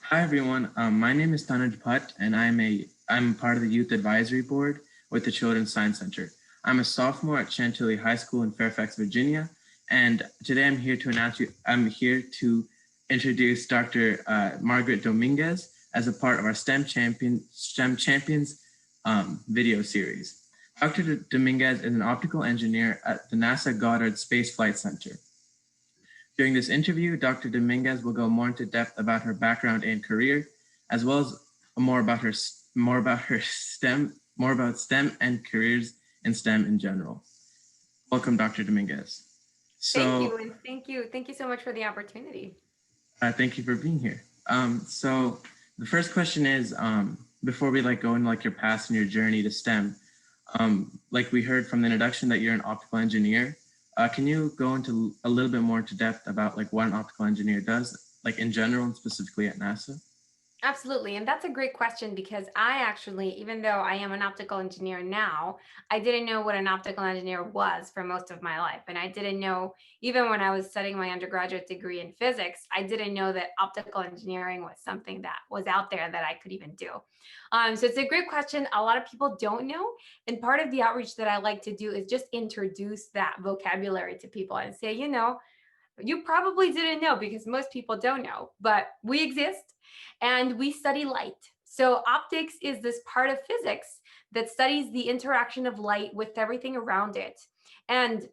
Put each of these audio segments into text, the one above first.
Hi everyone. My name is Tanuj Bhat, and I'm part of the Youth Advisory Board with the Children's Science Center. I'm a sophomore at Chantilly High School in Fairfax, Virginia, and today I'm here to introduce Dr. Margaret Dominguez as a part of our STEM Champions video series. Dr. Dominguez is an optical engineer at the NASA Goddard Space Flight Center. During this interview, Dr. Dominguez will go more into depth about her background and career, as well as more about STEM and careers in STEM in general. Welcome, Dr. Dominguez. Thank you, and thank you so much for the opportunity. Thank you for being here. So the first question is, before we go into your past and your journey to STEM, like we heard from the introduction that you're an optical engineer. Can you go into a little bit more into depth about what an optical engineer does, in general and specifically at NASA? Absolutely. And that's a great question because I actually, even though I am an optical engineer now, I didn't know what an optical engineer was for most of my life. And I didn't know, even when I was studying my undergraduate degree in physics, I didn't know that optical engineering was something that was out there that I could even do. So it's a great question. A lot of people don't know. And part of the outreach that I like to do is just introduce that vocabulary to people and say, you probably didn't know because most people don't know, but we exist and we study light. So optics is this part of physics that studies the interaction of light with everything around it. And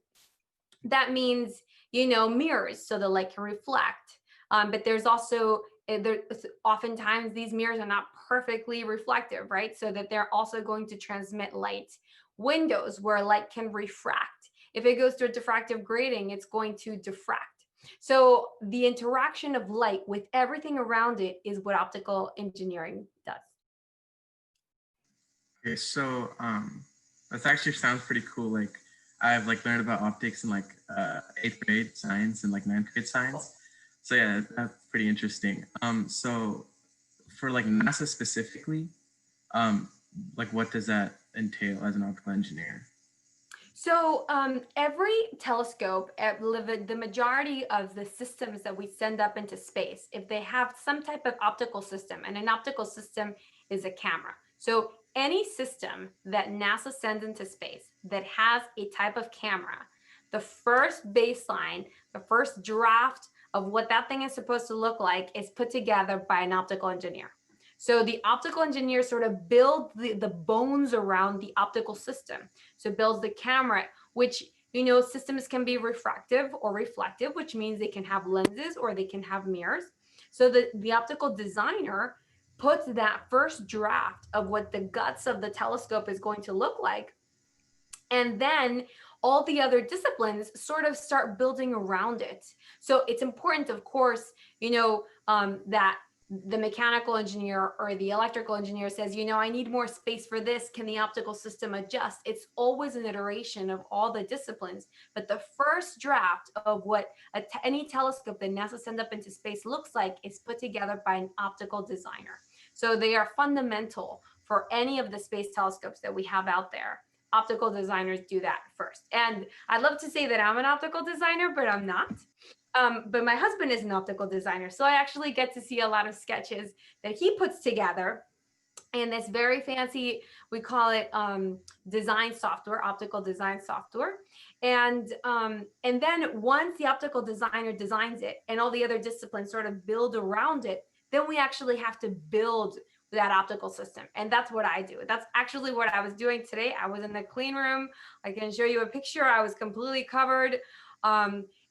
that means, mirrors so the light can reflect. But there's also, oftentimes these mirrors are not perfectly reflective, right? So that they're also going to transmit light. Windows where light can refract. If it goes through a diffractive grating, it's going to diffract. So the interaction of light with everything around it is what optical engineering does. Okay, so that actually sounds pretty cool. I've learned about optics in eighth grade science and ninth grade science. So yeah, that's pretty interesting. So for NASA specifically, what does that entail as an optical engineer? So every telescope, the majority of the systems that we send up into space, if they have some type of optical system, and an optical system is a camera. So any system that NASA sends into space that has a type of camera, the first baseline, the first draft of what that thing is supposed to look like is put together by an optical engineer. So the optical engineer sort of builds the bones around the optical system. So it builds the camera, which, systems can be refractive or reflective, which means they can have lenses or they can have mirrors. So the optical designer puts that first draft of what the guts of the telescope is going to look like. And then all the other disciplines sort of start building around it. So it's important, of course, that the mechanical engineer or the electrical engineer says, I need more space for this. Can the optical system adjust? It's always an iteration of all the disciplines. But the first draft of what any telescope that NASA sends up into space looks like is put together by an optical designer. So they are fundamental for any of the space telescopes that we have out there. Optical designers do that first. And I'd love to say that I'm an optical designer, but I'm not. But my husband is an optical designer. So I actually get to see a lot of sketches that he puts together in this very fancy, we call it design software, optical design software. And then once the optical designer designs it and all the other disciplines sort of build around it, then we actually have to build that optical system. And that's what I do. That's actually what I was doing today. I was in the clean room. I can show you a picture. I was completely covered,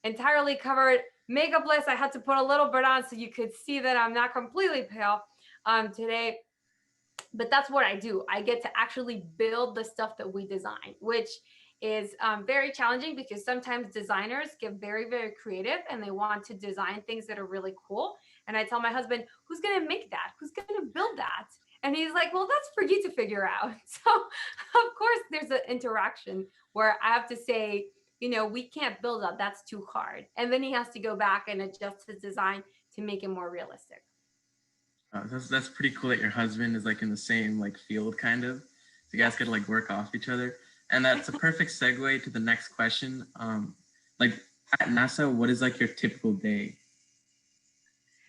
entirely covered. Makeupless. I had to put a little bit on so you could see that I'm not completely pale today. But that's what I do. I get to actually build the stuff that we design, which is very challenging because sometimes designers get very, very creative and they want to design things that are really cool. And I tell my husband, who's going to make that? Who's going to build that? And he's like, well, that's for you to figure out. So of course there's an interaction where I have to say, we can't build that. That's too hard. And then he has to go back and adjust his design to make it more realistic. That's pretty cool that your husband is in the same field kind of. So you guys could work off each other, and that's a perfect segue to the next question. At NASA, what is your typical day?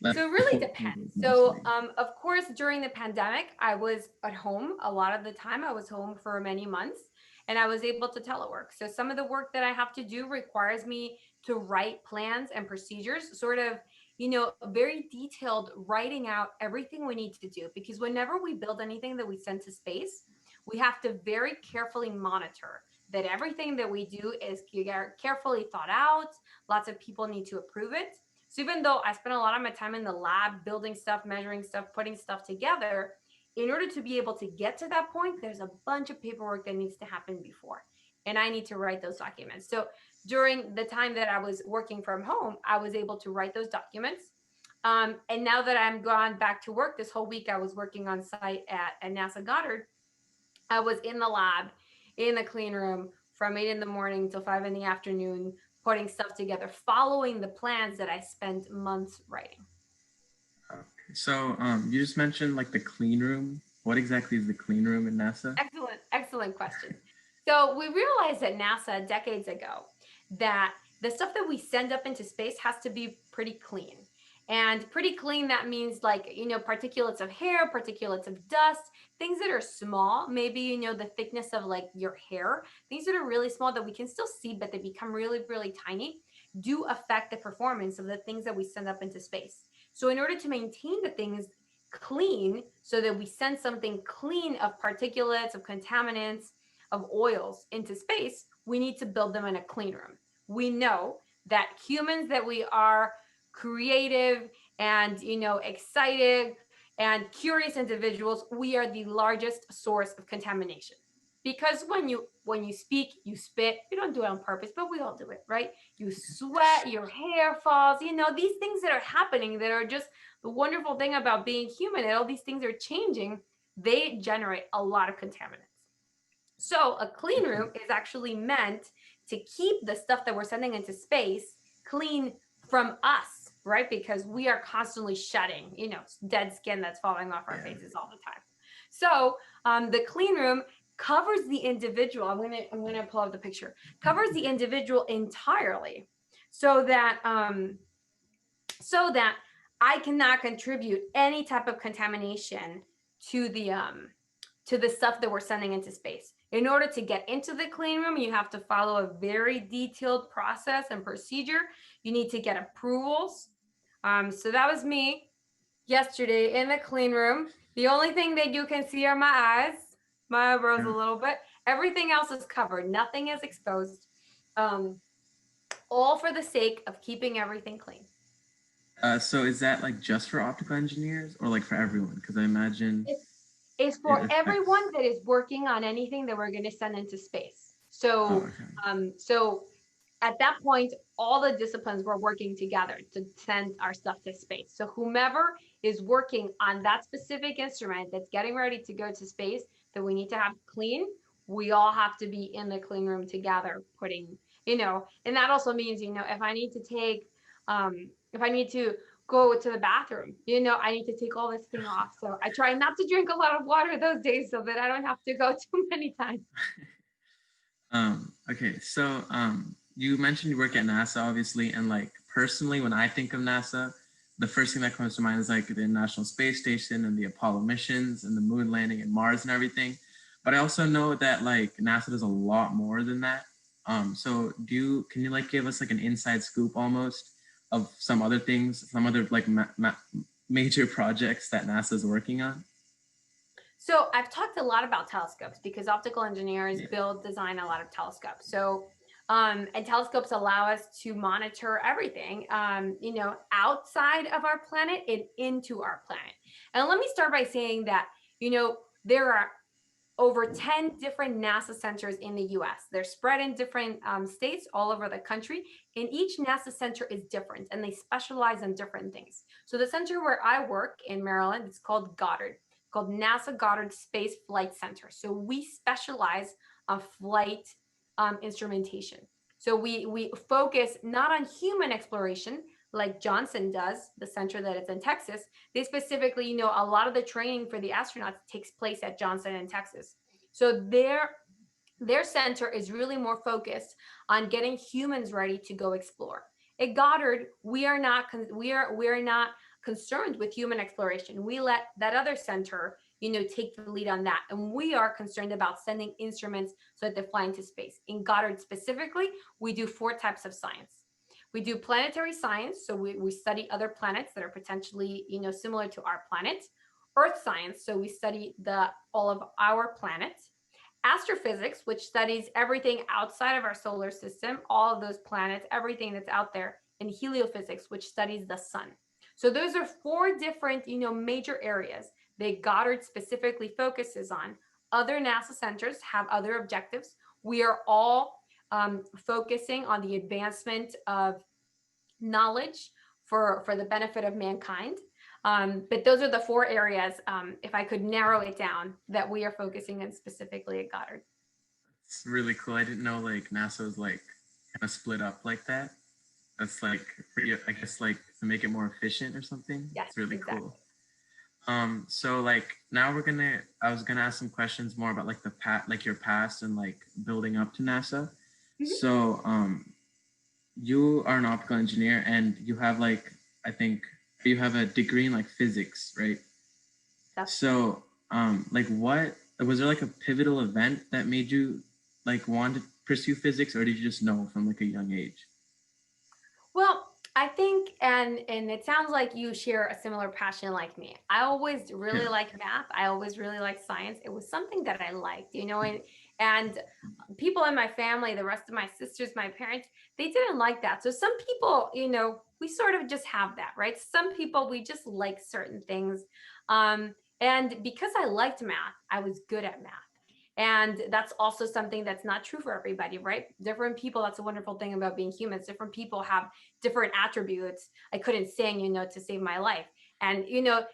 Like So it really full depends. So, mostly. of course, during the pandemic, I was at home a lot of the time. I was home for many months and I was able to telework. So some of the work that I have to do requires me to write plans and procedures, sort of, very detailed, writing out everything we need to do. Because whenever we build anything that we send to space, we have to very carefully monitor that everything that we do is carefully thought out. Lots of people need to approve it. So even though I spent a lot of my time in the lab building stuff, measuring stuff, putting stuff together, in order to be able to get to that point, there's a bunch of paperwork that needs to happen before. And I need to write those documents. So during the time that I was working from home, I was able to write those documents. And now that I'm gone back to work, this whole week I was working on site at NASA Goddard. I was in the lab, in the clean room from 8 in the morning till 5 in the afternoon, putting stuff together, following the plans that I spent months writing. Okay. So you just mentioned like the clean room. What exactly is the clean room in NASA? Excellent question. So we realized at NASA decades ago that the stuff that we send up into space has to be pretty clean. And pretty clean, that means like, particulates of hair, particulates of dust, things that are small, maybe, the thickness of like your hair, things that are really small that we can still see, but they become really, really tiny, do affect the performance of the things that we send up into space. So in order to maintain the things clean, so that we send something clean of particulates, of contaminants, of oils into space, we need to build them in a clean room. We know that humans, that we are creative and excited and curious individuals, we are the largest source of contamination. Because when you speak, you spit. You don't do it on purpose, but we all do it, right? You sweat, your hair falls, these things that are happening, that are just the wonderful thing about being human, and all these things are changing, they generate a lot of contaminants. So a clean room is actually meant to keep the stuff that we're sending into space clean from us, right? Because we are constantly shedding, dead skin that's falling off our faces all the time. So the clean room covers the individual. I'm gonna pull up the picture. Covers the individual entirely, so that I cannot contribute any type of contamination to the stuff that we're sending into space. In order to get into the clean room, you have to follow a very detailed process and procedure. You need to get approvals. So that was me yesterday in the clean room. The only thing that you can see are my eyes, my eyebrows a little bit. Everything else is covered. Nothing is exposed. All for the sake of keeping everything clean. So is that like just for optical engineers or like for everyone? Because I imagine It's for everyone that is working on anything that we're going to send into space. So, so at that point, all the disciplines were working together to send our stuff to space. So whomever is working on that specific instrument that's getting ready to go to space, that we need to have clean, we all have to be in the clean room together, putting, and that also means, if I need to take, if I need to go to the bathroom, I need to take all this thing off. So I try not to drink a lot of water those days so that I don't have to go too many times. Okay, so you mentioned you work at NASA, obviously, and like personally, when I think of NASA, the first thing that comes to mind is like the International Space Station and the Apollo missions and the moon landing and Mars and everything. But I also know that like NASA does a lot more than that. So can you like give us like an inside scoop almost of some other things, some other like major projects that NASA is working on? So I've talked a lot about telescopes because optical engineers build, design a lot of telescopes. So, and telescopes allow us to monitor everything, outside of our planet and into our planet. And let me start by saying that, there are over 10 different NASA centers in the US. They're spread in different states all over the country, and each NASA center is different and they specialize in different things. So the center where I work in Maryland, it's called Goddard, called NASA Goddard Space Flight Center. So we specialize on flight instrumentation. So we focus not on human exploration like Johnson does, the center that is in Texas. They specifically, a lot of the training for the astronauts takes place at Johnson in Texas. So their center is really more focused on getting humans ready to go explore. At Goddard, we are not concerned with human exploration. We let that other center, take the lead on that. And we are concerned about sending instruments so that they fly into space. In Goddard specifically, we do 4 types of science. We do planetary science, so we study other planets that are potentially, similar to our planet. Earth science, so we study all of our planets. Astrophysics, which studies everything outside of our solar system, all of those planets, everything that's out there. And heliophysics, which studies the sun. So those are 4 different, major areas that Goddard specifically focuses on. Other NASA centers have other objectives. We are all focusing on the advancement of knowledge for the benefit of mankind. But those are the 4 areas, if I could narrow it down, that we are focusing on specifically at Goddard. It's really cool. I didn't know like NASA was like kind of split up like that. That's like pretty, I guess, like to make it more efficient or something. Yes, it's really exactly. cool. So like now I was gonna ask some questions more about like like your past and like building up to NASA. Mhm. So you are an optical engineer and you have like, I think you have a degree in like physics, right? So like what was there like a pivotal event that made you like want to pursue physics, or did you just know from like a young age? Well, I think, and it sounds like you share a similar passion like me. I always really Yeah. liked math. I always really liked science. It was something that I liked, and people in my family, the rest of my sisters, my parents, they didn't like that. So some people, we sort of just have that, right? Some people, we just like certain things. And because I liked math, I was good at math. And that's also something that's not true for everybody, right? Different people, that's a wonderful thing about being humans. Different people have different attributes. I couldn't sing, to save my life. And,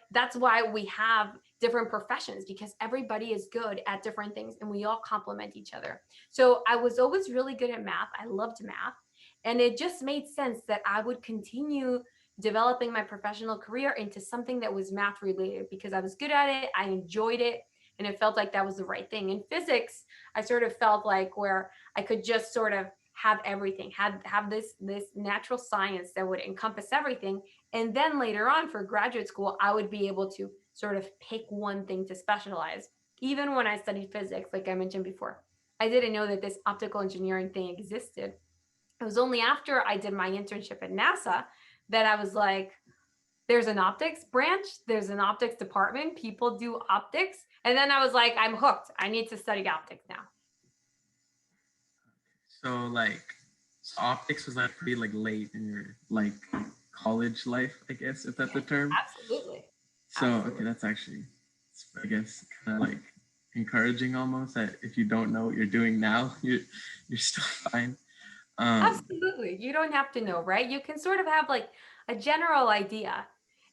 that's why we have different professions, because everybody is good at different things and we all complement each other. So I was always really good at math. I loved math. And it just made sense that I would continue developing my professional career into something that was math related, because I was good at it. I enjoyed it. And it felt like that was the right thing. In physics, I sort of felt like where I could just sort of have everything, have this natural science that would encompass everything. And then later on for graduate school, I would be able to sort of pick one thing to specialize. Even when I studied physics, like I mentioned before, I didn't know that this optical engineering thing existed. It was only after I did my internship at NASA that I was like, there's an optics branch, there's an optics department, people do optics. And then I was like, I'm hooked. I need to study optics now. So like, so optics was like pretty like late in your like college life, I guess, if that's the term. Absolutely. So Absolutely. okay, that's actually, I guess, kind of like encouraging almost, that if you don't know what you're doing now, you're still fine. Absolutely. You don't have to know, right? You can sort of have like a general idea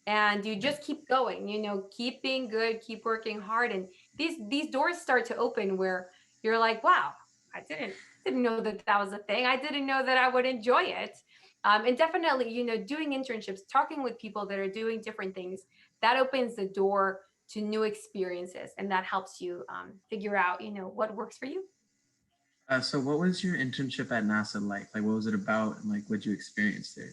and you just keep going, keep being good, keep working hard. And these doors start to open where you're like, wow, I didn't know that that was a thing. I didn't know that I would enjoy it. And definitely, doing internships, talking with people that are doing different things, that opens the door to new experiences. And that helps you figure out, what works for you. So what was your internship at NASA like? Like, what was it about, and like what you experienced there?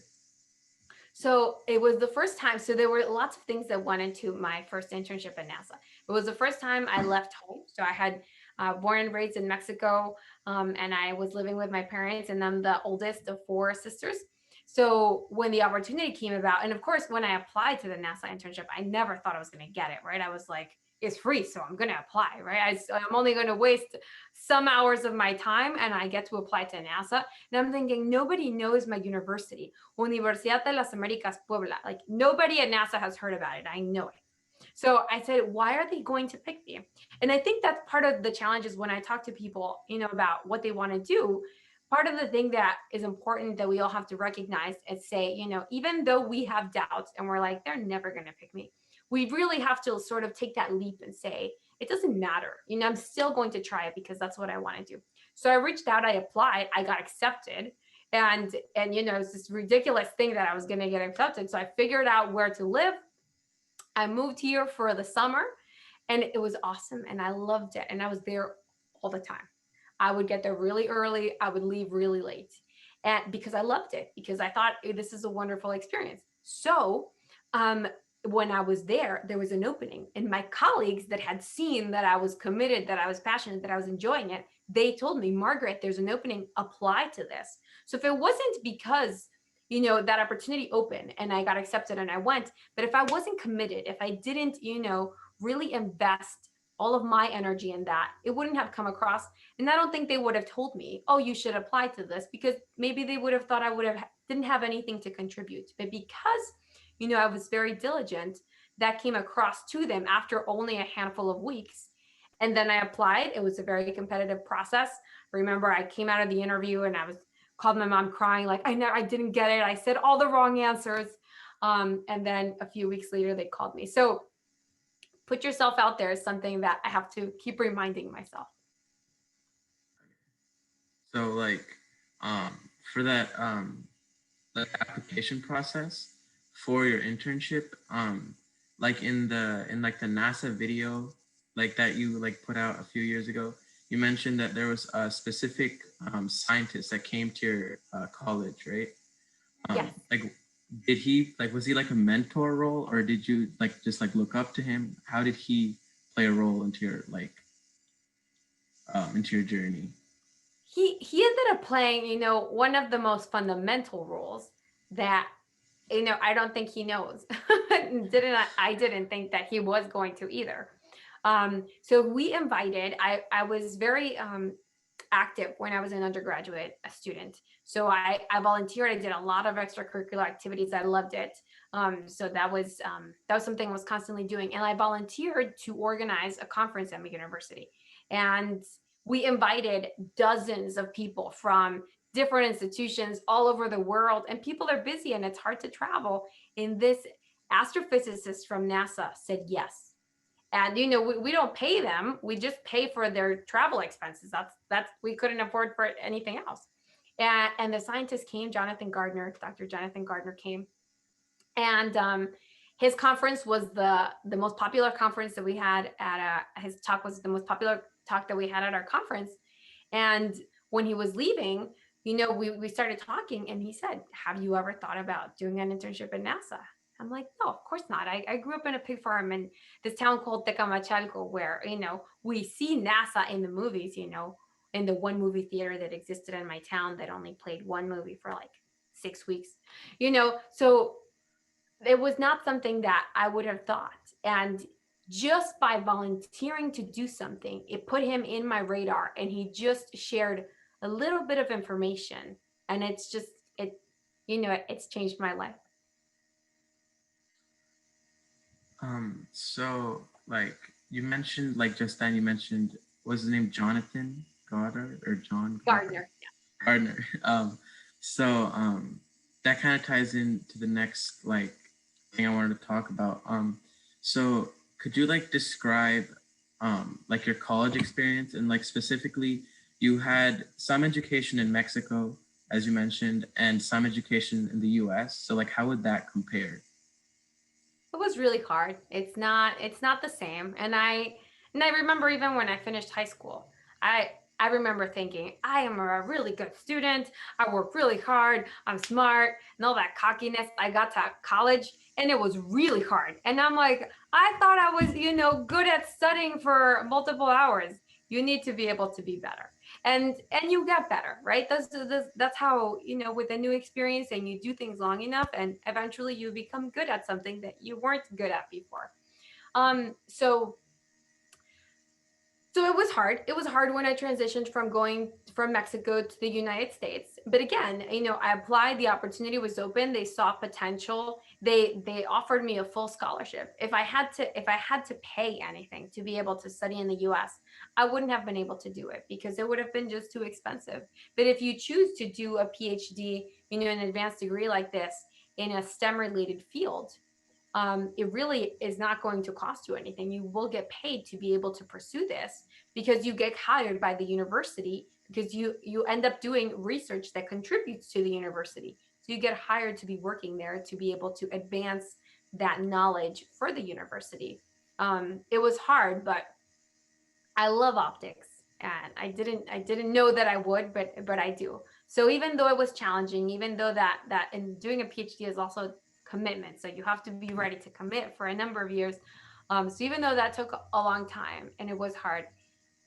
So it was the first time. So there were lots of things that went into my first internship at NASA. It was the first time I left home. So I had born and raised in Mexico, and I was living with my parents, and I'm the oldest of 4 sisters. So when the opportunity came about, and of course, when I applied to the NASA internship, I never thought I was going to get it, right? I was like, it's free, so I'm going to apply, right? I'm only going to waste some hours of my time, and I get to apply to NASA. And I'm thinking, nobody knows my university, Universidad de las Americas Puebla. Like nobody at NASA has heard about it. I know it. So I said, why are they going to pick me? And I think that's part of the challenges when I talk to people, about what they want to do. Part of the thing that is important that we all have to recognize and say, even though we have doubts and we're like, they're never going to pick me, we really have to sort of take that leap and say, it doesn't matter. I'm still going to try it because that's what I want to do. So I reached out, I applied, I got accepted. And it's this ridiculous thing that I was going to get accepted. So I figured out where to live. I moved here for the summer and it was awesome and I loved it. And I was there all the time. I would get there really early. I would leave really late. And because I loved it, because I thought, hey, this is a wonderful experience. So um, when I was there was an opening, and my colleagues that had seen that I was committed, that I was passionate, that I was enjoying it, they told me, Margaret, there's an opening, apply to this. So if it wasn't because, that opportunity opened and I got accepted and I went, but if I wasn't committed, if I didn't, really invest all of my energy in that, it wouldn't have come across. And I don't think they would have told me, oh, you should apply to this, because maybe they would have thought I would have didn't have anything to contribute. But because I was very diligent, that came across to them after only a handful of weeks. And then I applied. It was a very competitive process. Remember, I came out of the interview and called my mom crying, like, I didn't get it. I said all the wrong answers. And then a few weeks later, they called me. So put yourself out there is something that I have to keep reminding myself. So like for that the application process for your internship, like in like the NASA video like that you like put out a few years ago, you mentioned that there was a specific scientist that came to your college, right? Yes. Like did he like was he like a mentor role, or did you like just like look up to him? How did he play a role into your journey? He ended up playing, one of the most fundamental roles that, I don't think he knows. I didn't think that he was going to either. So we invited, I was very active when I was an undergraduate student. So I volunteered. I did a lot of extracurricular activities. I loved it. So that was something I was constantly doing. And I volunteered to organize a conference at my university. And we invited dozens of people from different institutions all over the world. And people are busy and it's hard to travel. And this astrophysicist from NASA said yes. And we don't pay them, we just pay for their travel expenses. That's we couldn't afford for anything else. And the scientist came, Dr. Jonathan Gardner came. And his conference was the most popular conference that we had his talk was the most popular talk that we had at our conference. And when he was leaving, we started talking, and he said, have you ever thought about doing an internship at NASA? I'm like, no, of course not. I grew up in a pig farm in this town called Tecamachalco, where, we see NASA in the movies, in the one movie theater that existed in my town that only played one movie for like 6 weeks, so it was not something that I would have thought. And just by volunteering to do something, it put him in my radar, and he just shared a little bit of information. And it's just, it's changed my life. So like you mentioned, like just then you mentioned, was his name Jonathan Goddard or John Gardner? Yeah. Gardner. So that kind of ties into the next like thing I wanted to talk about. So could you like describe like your college experience, and like specifically you had some education in Mexico, as you mentioned, and some education in the US. So like how would that compare? It was really hard. It's not the same. And I remember even when I finished high school, I remember thinking, I am a really good student. I work really hard. I'm smart, and all that cockiness. I got to college and it was really hard. And I'm like, I thought I was, good at studying for multiple hours. You need to be able to be better. And you get better, right? That's how, with a new experience, and you do things long enough, and eventually you become good at something that you weren't good at before. So it was hard. It was hard when I transitioned from going from Mexico to the United States. But again, I applied, the opportunity was open. They saw potential. They offered me a full scholarship. If I had to pay anything to be able to study in the US, I wouldn't have been able to do it because it would have been just too expensive. But if you choose to do a PhD, an advanced degree like this in a STEM related field, it really is not going to cost you anything. You will get paid to be able to pursue this because you get hired by the university, because you end up doing research that contributes to the university. So you get hired to be working there to be able to advance that knowledge for the university. It was hard, but I love optics, and I didn't know that I would, but I do. So even though it was challenging, even though that in doing a PhD is also commitment. So you have to be ready to commit for a number of years. So even though that took a long time and it was hard,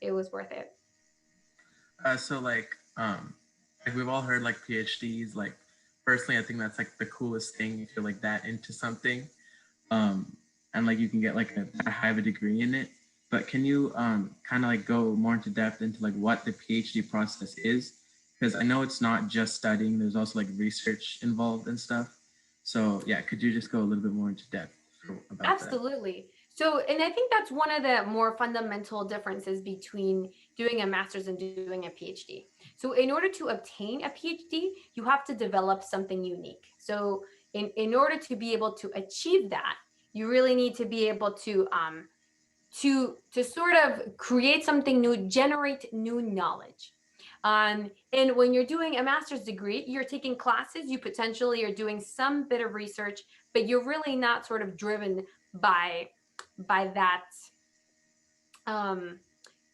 it was worth it. So like we've all heard like PhDs. Like personally, I think that's like the coolest thing if you're like that into something, and like you can get like a high of a degree in it. But can you kind of like go more into depth into like what the PhD process is? Because I know it's not just studying. There's also like research involved and stuff. So yeah, could you just go a little bit more into depth about that? Absolutely. So, and I think that's one of the more fundamental differences between doing a master's and doing a PhD. So, in order to obtain a PhD, you have to develop something unique. So, in order to be able to achieve that, you really need to be able to sort of create something new, generate new knowledge. And when you're doing a master's degree, you're taking classes, you potentially are doing some bit of research, but you're really not sort of driven by that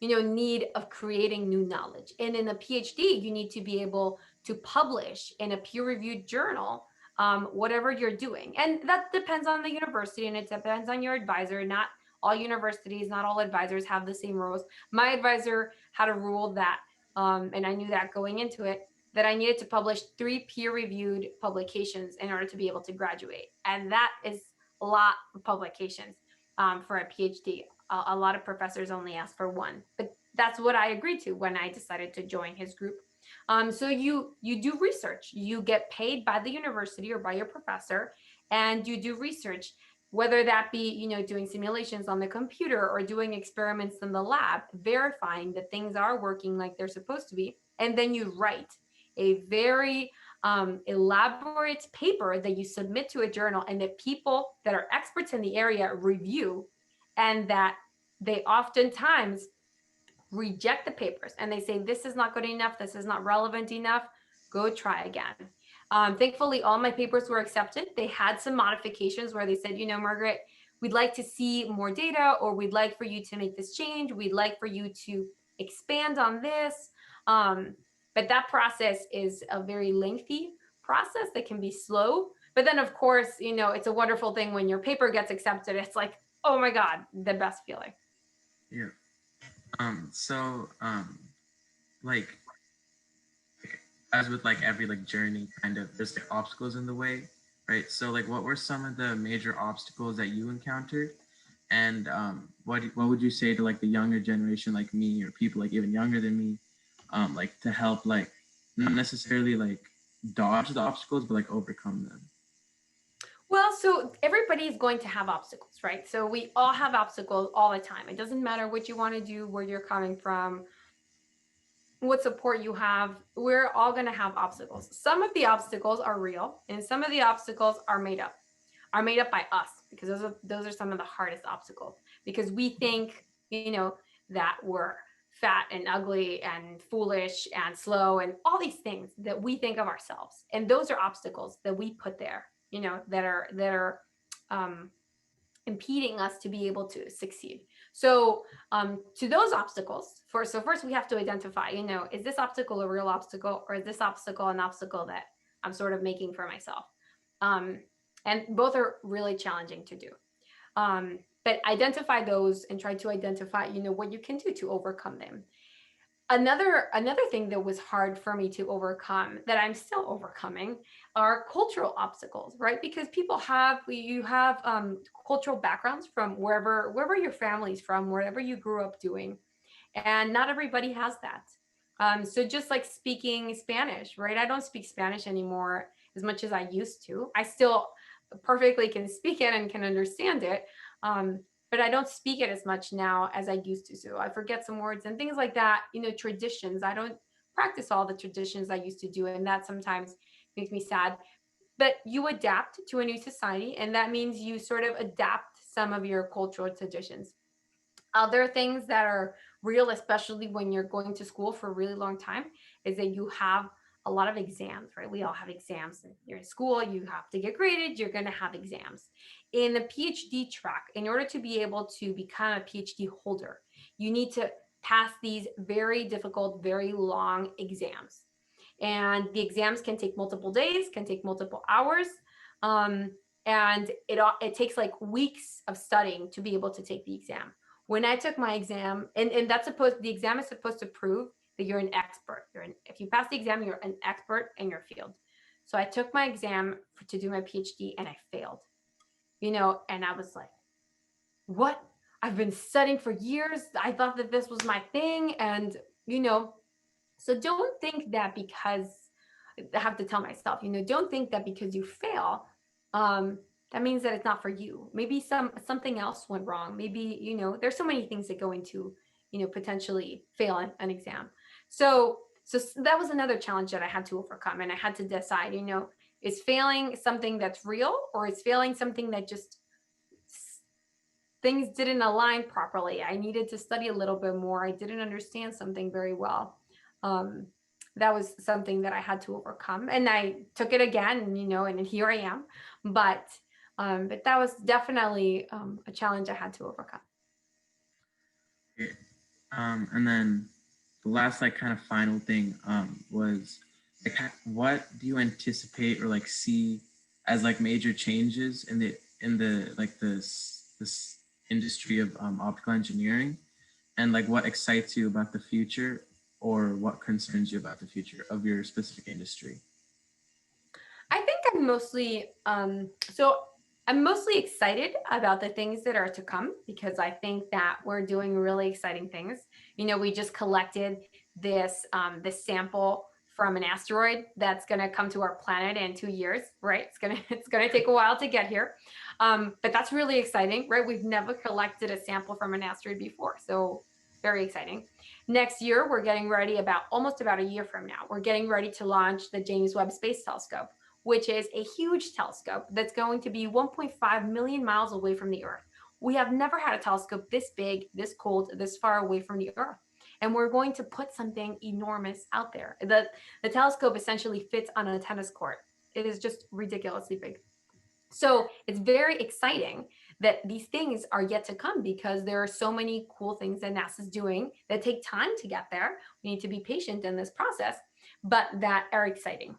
need of creating new knowledge. And in a PhD, you need to be able to publish in a peer-reviewed journal whatever you're doing. And that depends on the university and it depends on your advisor. Not all universities, not all advisors have the same rules. My advisor had a rule that, and I knew that going into it, that I needed to publish 3 peer-reviewed publications in order to be able to graduate. And that is a lot of publications for a PhD. A lot of professors only ask for 1, but that's what I agreed to when I decided to join his group. So you do research. You get paid by the university or by your professor, and you do research, whether that be doing simulations on the computer or doing experiments in the lab, verifying that things are working like they're supposed to be, and then you write a very elaborate paper that you submit to a journal, and that people that are experts in the area review, and that they oftentimes reject the papers and they say, this is not good enough, this is not relevant enough, go try again. Thankfully, all my papers were accepted. They had some modifications where they said, Margaret, we'd like to see more data, or we'd like for you to make this change, we'd like for you to expand on this. But that process is a very lengthy process that can be slow. But then, of course, it's a wonderful thing when your paper gets accepted. It's like, oh my God, the best feeling. Yeah. So like as with like every like journey, kind of there's like obstacles in the way, right? So like what were some of the major obstacles that you encountered? And what would you say to like the younger generation like me, or people like even younger than me, like to help like not necessarily like dodge the obstacles, but like overcome them? Well, so everybody is going to have obstacles, right? So we all have obstacles all the time. It doesn't matter what you want to do, where you're coming from, what support you have. We're all going to have obstacles. Some of the obstacles are real, and some of the obstacles are made up by us, because those are some of the hardest obstacles, because we think, that we're fat and ugly and foolish and slow and all these things that we think of ourselves. And those are obstacles that we put there, that are impeding us to be able to succeed. So to those obstacles, first we have to identify, is this obstacle a real obstacle, or is this obstacle an obstacle that I'm sort of making for myself? And both are really challenging to do. But identify those and try to identify, what you can do to overcome them. Another thing that was hard for me to overcome, that I'm still overcoming, are cultural obstacles, right? Because you have cultural backgrounds from wherever your family's from, wherever you grew up doing, and not everybody has that. So just like speaking Spanish, right? I don't speak Spanish anymore as much as I used to. I still perfectly can speak it and can understand it. But I don't speak it as much now as I used to. So I forget some words and things like that. Traditions. I don't practice all the traditions I used to do. And that sometimes makes me sad. But you adapt to a new society. And that means you sort of adapt some of your cultural traditions. Other things that are real, especially when you're going to school for a really long time, is that you have a lot of exams, right? We all have exams. You're in school, you have to get graded, you're going to have exams. In the PhD track, in order to be able to become a PhD holder, you need to pass these very difficult, very long exams. And the exams can take multiple days, can take multiple hours. and it takes like weeks of studying to be able to take the exam. When I took my exam, and the exam is supposed to prove that you're an expert. If you pass the exam, you're an expert in your field. So I took my exam to do my PhD and I failed, and I was like, what? I've been studying for years. I thought that this was my thing. And, so don't think that because I have to tell myself, don't think that because you fail, that means that it's not for you. Maybe something else went wrong. Maybe, there's so many things that go into, potentially fail an exam. So that was another challenge that I had to overcome. And I had to decide, is failing something that's real, or is failing something that just things didn't align properly? I needed to study a little bit more. I didn't understand something very well. That was something that I had to overcome, and I took it again, and here I am. But that was definitely a challenge I had to overcome. And then the last like kind of final thing was like, what do you anticipate or like see as like major changes in the like this industry of optical engineering, and like what excites you about the future, or what concerns you about the future of your specific industry? I think I'm mostly I'm mostly excited about the things that are to come, because I think that we're doing really exciting things. We just collected this sample from an asteroid that's going to come to our planet in 2 years, right? It's gonna take a while to get here, but that's really exciting, right? We've never collected a sample from an asteroid before, so very exciting. Next year, we're getting ready, almost about a year from now, we're getting ready to launch the James Webb Space Telescope, which is a huge telescope that's going to be 1.5 million miles away from the Earth. We have never had a telescope this big, this cold, this far away from the Earth. And we're going to put something enormous out there. The telescope essentially fits on a tennis court. It is just ridiculously big. So it's very exciting that these things are yet to come, because there are so many cool things that NASA's doing that take time to get there. We need to be patient in this process, but that are exciting.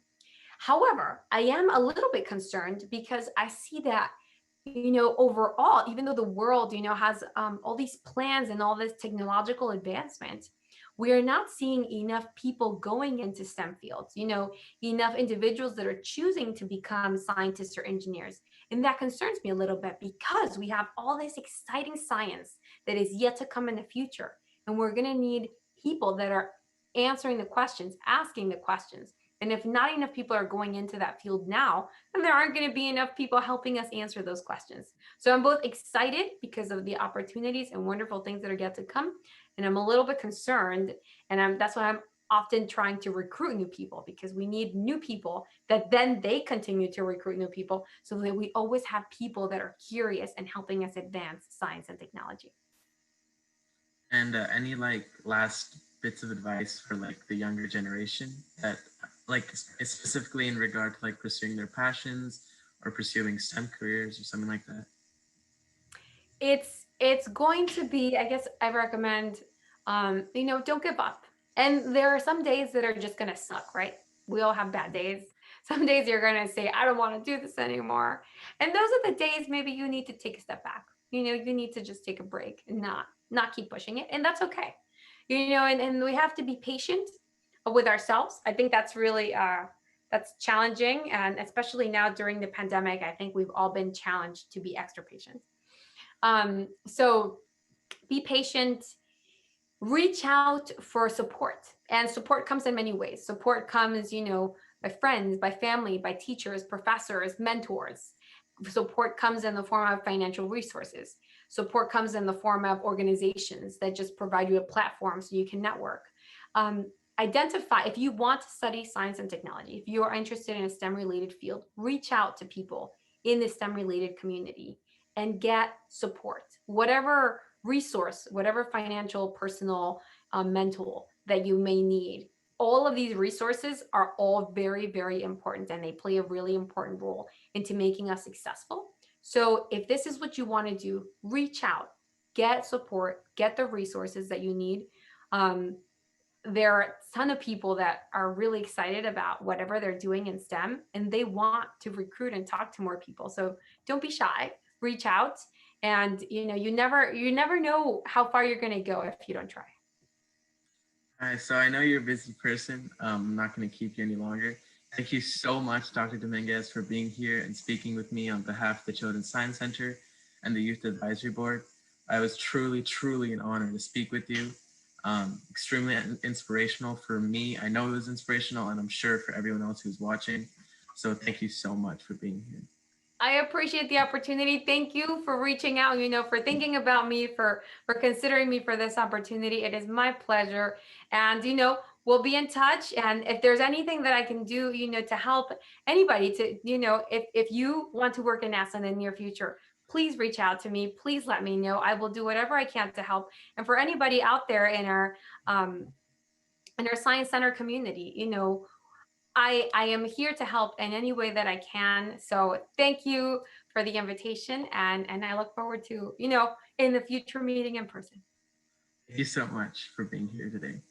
However, I am a little bit concerned, because I see that, overall, even though the world, has all these plans and all this technological advancement, we are not seeing enough people going into STEM fields, enough individuals that are choosing to become scientists or engineers. And that concerns me a little bit, because we have all this exciting science that is yet to come in the future. And we're going to need people that are answering the questions, asking the questions. And if not enough people are going into that field now, then there aren't going to be enough people helping us answer those questions. So I'm both excited because of the opportunities and wonderful things that are yet to come, and I'm a little bit concerned. And that's why I'm often trying to recruit new people, because we need new people that then they continue to recruit new people, so that we always have people that are curious and helping us advance science and technology. And any like last bits of advice for like the younger generation, that like specifically in regard to like pursuing their passions or pursuing STEM careers or something like that? It's going to be, I guess I recommend, don't give up. And there are some days that are just going to suck, right? We all have bad days. Some days you're going to say, I don't want to do this anymore. And those are the days maybe you need to take a step back. You need to just take a break and not keep pushing it. And that's okay. And we have to be patient with ourselves. I think that's really, that's challenging. And especially now during the pandemic, I think we've all been challenged to be extra patient. So be patient, reach out for support. And support comes in many ways. Support comes, by friends, by family, by teachers, professors, mentors. Support comes in the form of financial resources. Support comes in the form of organizations that just provide you a platform so you can network. Identify, if you want to study science and technology, if you are interested in a STEM related field, reach out to people in the STEM related community and get support. Whatever resource, whatever financial, personal, mental that you may need. All of these resources are all very, very important, and they play a really important role into making us successful. So if this is what you want to do, reach out, get support, get the resources that you need. there are a ton of people that are really excited about whatever they're doing in STEM, and they want to recruit and talk to more people. So don't be shy, reach out. And you never know how far you're going to go if you don't try. All right, so I know you're a busy person. I'm not going to keep you any longer. Thank you so much, Dr. Dominguez, for being here and speaking with me on behalf of the Children's Science Center and the Youth Advisory Board. I was truly, truly an honor to speak with you. Extremely inspirational for me. I know it was inspirational, and I'm sure for everyone else who's watching. So thank you so much for being here. I appreciate the opportunity. Thank you for reaching out, for thinking about me, for considering me for this opportunity. It is my pleasure. And we'll be in touch. And if there's anything that I can do, to help anybody to, if you want to work in NASA in the near future, please reach out to me. Please let me know. I will do whatever I can to help. And for anybody out there in our Science Center community, I am here to help in any way that I can. So thank you for the invitation, and I look forward to, in the future meeting in person. Thank you so much for being here today.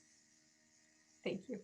Thank you.